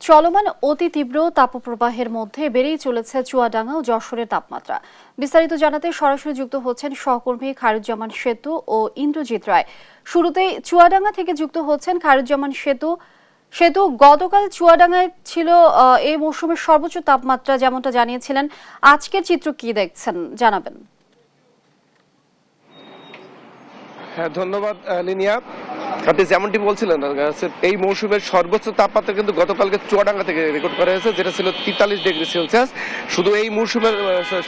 চলমান অতি তীব্র তাপপ্রবাহের মধ্যে বেড়েই চলেছে চুয়াডাঙ্গা ও যশোরের তাপমাত্রা। বিস্তারিত জানাতে সরাসরি যুক্ত হচ্ছেন সহকর্মী খায়রুজ্জামান সেতু ও ইন্দ্রজিৎ রায়। শুরুতেই চুয়াডাঙ্গা থেকে যুক্ত হচ্ছেন খায়রুজ্জামান সেতু। গতকাল চুয়াডাঙ্গায় ছিল এই মৌসুমের সর্বোচ্চ তাপমাত্রা, যেমনটা জানিয়েছিলেন। আজকের চিত্র কি দেখছেন জানাবেন। হ্যাঁ, ধন্যবাদ লিনিয়া। আপনি যেমনটি বলছিলেন, এই মৌসুমের সর্বোচ্চ তাপমাত্রা কিন্তু গতকালকে চুয়াডাঙ্গা থেকে রেকর্ড করা হয়েছে, যেটা ছিল 43 ডিগ্রি সেলসিয়াস। শুধু এই মৌসুমের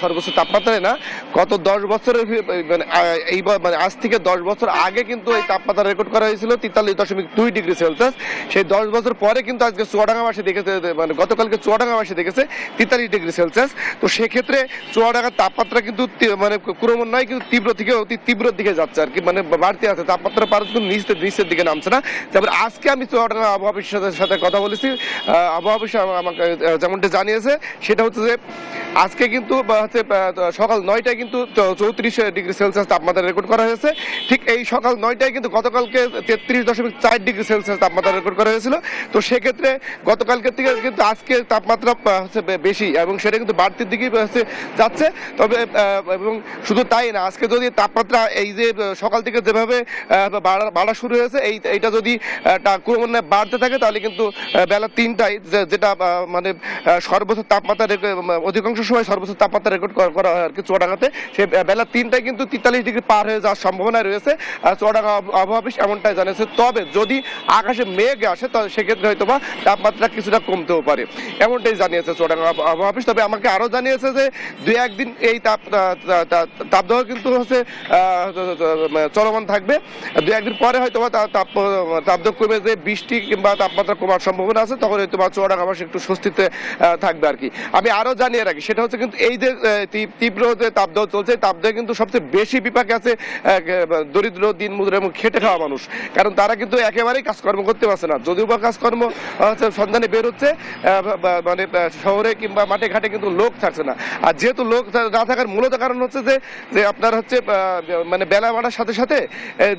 সর্বোচ্চ তাপমাত্রায় না, গত 10 বছরের মানে আজ থেকে 10 বছর আগে কিন্তু এই তাপমাত্রা রেকর্ড করা হয়েছিল 43.2 ডিগ্রি সেলসিয়াস। সেই 10 বছর পরে কিন্তু আজকে চুয়াডাঙ্গাবাসী দেখেছে, মানে গতকালকে চুয়াডাঙ্গাবাসী দেখেছে 43 ডিগ্রি সেলসিয়াস। তো সেক্ষেত্রে চুয়াডাঙ্গার তাপমাত্রা কিন্তু মানে ক্রমান্বয়ে কিন্তু তীব্র থেকে অতি তীব্র দিকে যাচ্ছে আর কি, মানে বাড়তে আছে। তাপমাত্রা পারত কিন্তু নিচের দিকে নামছে না। তারপরে আজকে আমি চুয়াডাঙ্গা আবহাওয়া অফিসের সাথে কথা বলেছি। আবহাওয়া অফিস আমাকে যেমনটি জানিয়েছে সেটা হচ্ছে যে আজকে কিন্তু হচ্ছে সকাল 9টায় কিন্তু 34 ডিগ্রি সেলসিয়াস তাপমাত্রা রেকর্ড করা হয়েছে। ঠিক এই সকাল 9টায় কিন্তু গতকালকে 33.4 ডিগ্রি সেলসিয়াস তাপমাত্রা রেকর্ড করা হয়েছিল। তো সেক্ষেত্রে গতকালকের থেকে কিন্তু আজকে তাপমাত্রা হচ্ছে বেশি এবং সেটা কিন্তু বাড়তির দিকেই হচ্ছে যাচ্ছে। তবে এবং শুধু তাই না, আজকে যদি তাপমাত্রা এই যে সকাল থেকে যেভাবে বাড়া শুরু হয়েছে, এইটা যদি ক্রমান্বয়ে বাড়তে থাকে তাহলে কিন্তু বেলা 3টায় যেটা মানে সর্বোচ্চ তাপমাত্রা অধিকাংশ সময় সর্বোচ্চ তাপমাত্রা রেকর্ড করা হয় আর কি চুয়াডাঙ্গাতে, সে বেলা 3টায় কিন্তু 43 ডিগ্রি পার হয়ে যাওয়ার সম্ভাবনা রয়েছে। চুয়াডাঙ্গা আবহাওয়া অফিস এমনটাই জানিয়েছে। তবে যদি আকাশে মেঘ আসে তাহলে সেক্ষেত্রে হয়তো বা তাপমাত্রা কিছুটা কমতেও পারে, এমনটাই জানিয়েছে চুয়াডাঙ্গা আবহাওয়া অফিস। তবে আমাকে আরও জানিয়েছে যে 2-1 দিন এই তাপদাহ কিন্তু হচ্ছে চলমান থাকবে। 2-1 দিন পরে হয়তো বা তাপদাহ কমে যে বৃষ্টি কিংবা তাপমাত্রা কমার সম্ভাবনা আছে, তখন হয়তো বা চুয়াডাঙ্গাবাসী একটু স্বস্তিতে থাকবে আর কি। আমি আরও জানিয়ে রাখি, সেটা হচ্ছে কিন্তু এই যে তীব্র যে তাপদাহ চলছে, তাপদাহ কিন্তু সবচেয়ে বেশি বিপাকে আছে দরিদ্র দিনমজুর এবং খেটে খাওয়া মানুষ। কারণ তারা কিন্তু একেবারেই কাজকর্ম করতে পারছে না, যদিও বা কাজকর্ম সন্ধানে বের হচ্ছে, মানে শহরে কিংবা মাঠে ঘাটে কিন্তু লোক থাকছে না। আর যেহেতু লোক না থাকার মূলত কারণ হচ্ছে যে আপনার হচ্ছে মানে বেলা বাড়ার সাথে সাথে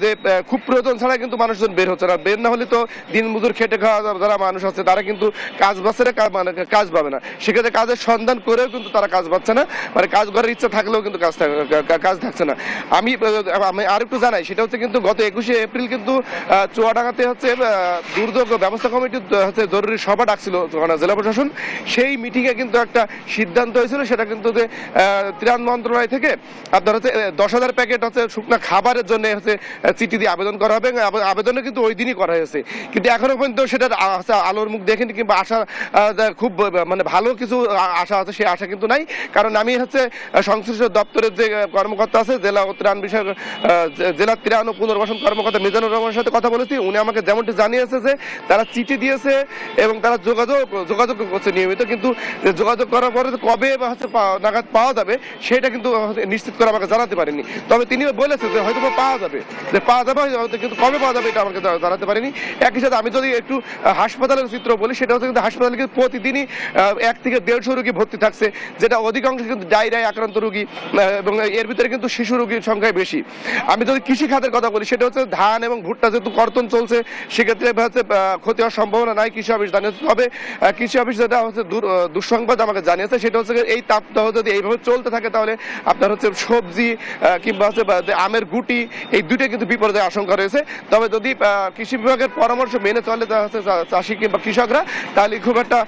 যে খুব প্রয়োজন ছাড়া কিন্তু মানুষজন বের হচ্ছে না। বের না হলে তো দিনমজুর খেটে খাওয়া যারা মানুষ আছে তারা কিন্তু কাজ বাঁচে মানে কাজ পাবে না। সেক্ষেত্রে কাজের সন্ধান করেও কিন্তু তারা কাজ পাচ্ছে না, মানে কাজ করার ইচ্ছা থাকলেও কিন্তু কাজ থাকছে না। আমি আর একটু জানাই, সেটা হচ্ছে কিন্তু গত 21শে এপ্রিল কিন্তু চুয়াডাঙ্গাতে হচ্ছে দুর্যোগ ব্যবস্থা কমিটি হচ্ছে জরুরি সভা ডাকছিল জেলা প্রশাসন। সেই মিটিংয়ে কিন্তু একটা সিদ্ধান্ত হয়েছিল, সেটা কিন্তু যে ত্রাণ মন্ত্রণালয় থেকে আপনার হচ্ছে 10,000 প্যাকেট হচ্ছে শুকনা খাবারের জন্য হচ্ছে চিঠি দিয়ে আবেদন করা হবে। আবেদনও কিন্তু ওই দিনই করা হয়েছে, কিন্তু এখনো পর্যন্ত সেটার আলোর মুখ দেখেনি কিংবা আশা খুব মানে ভালো কিছু আশা আছে, সেই আশা কিন্তু নাই। কারণ আমি হচ্ছে সংশ্লিষ্ট দপ্তরের যে কর্মকর্তা আছে, জেলা ত্রাণ বিষয়ক জেলা ত্রাণ ও পুনর্বাসন কর্মকর্তা মিজানুর রহমানের সাথে কথা বলেছি। উনি আমাকে যেমনটি জানিয়েছে যে তারা চিঠি দিয়েছে এবং তারা যোগাযোগ করছে নিয়মিত, কিন্তু যোগাযোগ করার পরে কবে হচ্ছে নাগাদ পাওয়া যাবে সেটা কিন্তু নিশ্চিত করে আমাকে জানাতে পারেনি। তবে তিনি বলেছে যে হয়তো পাওয়া যাবে, কিন্তু কবে পাওয়া যাবে এটা আমাকে জানাতে পারেনি। একই সাথে আমি যদি একটু হাসপাতালের চিত্র বলি, সেটা হচ্ছে কিন্তু হাসপাতালে কিন্তু প্রতিদিনই 1 থেকে 150 রোগী ভর্তি থাকছে, যেটা অধিকাংশ কিন্তু ডায়রিয়ায় আক্রান্ত রোগী, এবং এর ভিতরে কিন্তু শিশু রোগীর সংখ্যায় বেশি। আমি যদি কৃষি খাতের কথা বলি, সেটা হচ্ছে ধান এবং ভুট্টা যেহেতু কর্তন চলছে, সেক্ষেত্রে হচ্ছে ক্ষতি হওয়ার সম্ভাবনা নাই, কৃষি অফিস জানিয়েছে। তবে কৃষি অফিস যেটা হচ্ছে দুঃসংবাদ আমাকে জানিয়েছে, সেটা হচ্ছে এই তাপদাহ যদি এইভাবে চলতে থাকে তাহলে আপনার হচ্ছে সবজি কিংবা হচ্ছে আমের গুটি, এই দুইটা কিন্তু বিপর্যয়ের আশঙ্কা রয়েছে। তবে যদি কৃষি বিভাগের পরামর্শ মেনে চলে হচ্ছে চাষি কিংবা কৃষকরা, তাহলে খুব একটা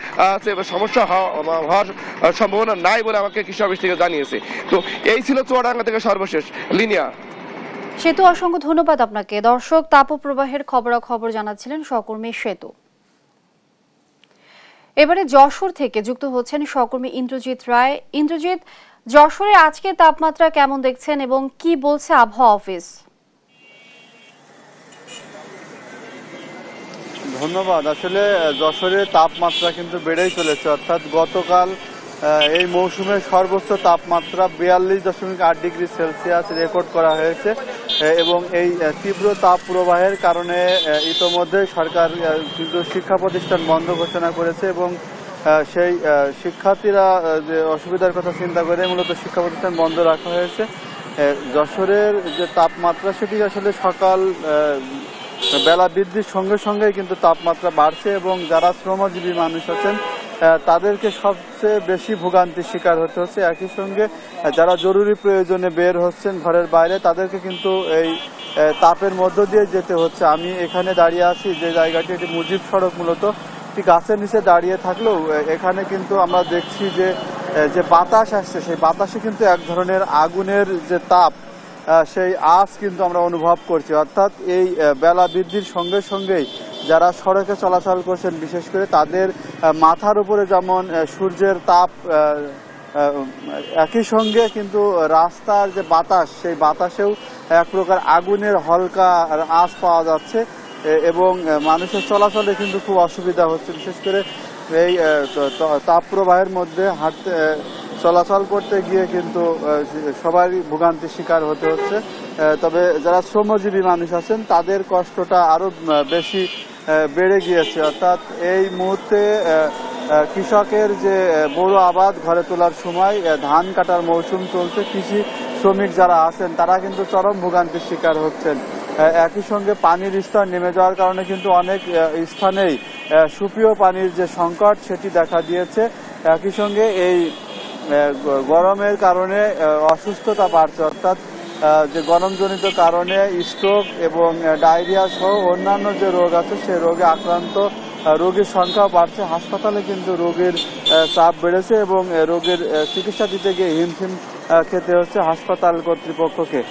সমস্যা হওয়ার সম্ভাবনা নাই বলে আমাকে কৃষি অফিস থেকে জানিয়েছে। তো এই ছিল চুয়াডাঙ্গা থেকে সর্বশেষ। লিনিয়া সেতু, অসংখ্য ধন্যবাদ আপনাকে। দর্শক, তাপপ্রবাহের খবরাখবর জানাচ্ছিলেন সহকর্মী সেতু। এবারে যশোর থেকে যুক্ত হচ্ছেন সহকর্মী ইন্দ্রজিৎ রায়। ইন্দ্রজিৎ, যশোরে আজকে তাপমাত্রা কেমন দেখছেন এবং কি বলছে আবহাওয়া অফিস? ধন্যবাদ। আসলে যশোরের তাপমাত্রা কিন্তু বেড়েই চলেছে, অর্থাৎ গতকাল এই মৌসুমের সর্বোচ্চ তাপমাত্রা 42.8 ডিগ্রি সেলসিয়াস রেকর্ড করা হয়েছে এবং এই তীব্র তাপ প্রবাহের কারণে ইতোমধ্যে সরকার কিন্তু শিক্ষা প্রতিষ্ঠান বন্ধ ঘোষণা করেছে এবং সেই শিক্ষার্থীরা যে অসুবিধার কথা চিন্তা করে মূলত শিক্ষা প্রতিষ্ঠান বন্ধ রাখা হয়েছে। যশোরের যে তাপমাত্রা সেটি আসলে সকাল বেলা বৃদ্ধির সঙ্গে সঙ্গে কিন্তু তাপমাত্রা বাড়ছে এবং যারা শ্রমজীবী মানুষ আছেন তাদেরকে সবচেয়ে বেশি ভোগান্তির শিকার হতে হচ্ছে। একই সঙ্গে যারা জরুরি প্রয়োজনে বের হচ্ছেন ঘরের বাইরে তাদেরকে কিন্তু এই তাপের মধ্য দিয়ে যেতে হচ্ছে। আমি এখানে দাঁড়িয়ে আছি যে জায়গাটি, এটি মুজিব সড়ক, মূলত একটি গাছের নিচে দাঁড়িয়ে থাকলেও এখানে কিন্তু আমরা দেখছি যে যে বাতাস আসছে সেই বাতাসে কিন্তু এক ধরনের আগুনের যে তাপ সেই আঁচ কিন্তু আমরা অনুভব করছি। অর্থাৎ এই বেলা বৃদ্ধির সঙ্গে সঙ্গেই যারা সড়কে চলাচল করছেন বিশেষ করে তাদের মাথার উপরে যেমন সূর্যের তাপ, একই সঙ্গে কিন্তু রাস্তার যে বাতাস সেই বাতাসেও এক প্রকার আগুনের হালকা আঁচ পাওয়া যাচ্ছে এবং মানুষের চলাচলে কিন্তু খুব অসুবিধা হচ্ছে। বিশেষ করে এই তাপ প্রবাহের মধ্যে হাঁটতে চলাচল করতে গিয়ে কিন্তু সবারই ভোগান্তির শিকার হতে হচ্ছে। তবে যারা শ্রমজীবী মানুষ আছেন তাদের কষ্টটা আরও বেশি বেড়ে গিয়েছে। অর্থাৎ এই মুহূর্তে কৃষকের যে বড় আবাদ ঘরে তোলার সময় ধান কাটার মৌসুম চলছে, কৃষি শ্রমিক যারা আছেন তারা কিন্তু চরম ভোগান্তির শিকার হচ্ছেন। একই সঙ্গে পানির স্তর নেমে যাওয়ার কারণে কিন্তু অনেক স্থানেই সুপেয় পানির যে সংকট সেটি দেখা দিয়েছে। একই সঙ্গে এই গরমের কারণে অসুস্থতা বাড়ছে। অর্থাৎ যে গরমজনিত কারণে স্ট্রোক এবং ডায়রিয়া সহ অন্যান্য যে রোগ আছে সেই রোগে আক্রান্ত রোগীর সংখ্যাও বাড়ছে। হাসপাতালে কিন্তু রোগীর চাপ বেড়েছে এবং রোগীর চিকিৎসা দিতে গিয়ে হিমশিম খেতে হচ্ছে হাসপাতাল কর্তৃপক্ষকে।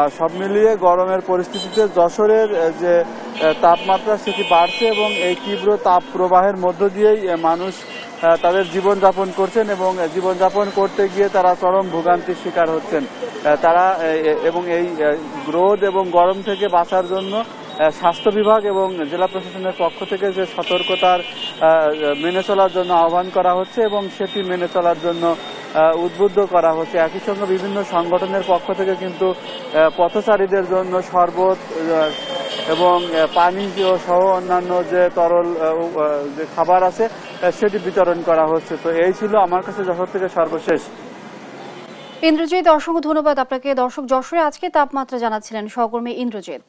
আর সব মিলিয়ে গরমের পরিস্থিতিতে যশোরের যে তাপমাত্রা সেটি বাড়ছে এবং এই তীব্র তাপ প্রবাহের মধ্য দিয়েই মানুষ তাদের জীবনযাপন করছেন এবং জীবনযাপন করতে গিয়ে তারা চরম ভোগান্তির শিকার হচ্ছেন। তারা এবং এই রোদ এবং গরম থেকে বাঁচার জন্য স্বাস্থ্য বিভাগ এবং জেলা প্রশাসনের পক্ষ থেকে যে সতর্কতার মেনে চলার জন্য আহ্বান করা হচ্ছে এবং সেটি মেনে চলার জন্য উদ্বুদ্ধ করা হচ্ছে। একই সঙ্গে বিভিন্ন সংগঠনের পক্ষ থেকে কিন্তু পথচারীদের জন্য শরবত এবং পানি সহ অন্যান্য যে তরল যে খাবার আছে সেটি বিতরণ করা হচ্ছে। তো এই ছিল আমার কাছে যশোর থেকে সর্বশেষ। ইন্দ্রজিৎ, অসংখ্য ধন্যবাদ আপনাকে। দর্শক, যশোরে আজকে তাপমাত্রা জানাচ্ছিলেন সহকর্মী ইন্দ্রজিৎ।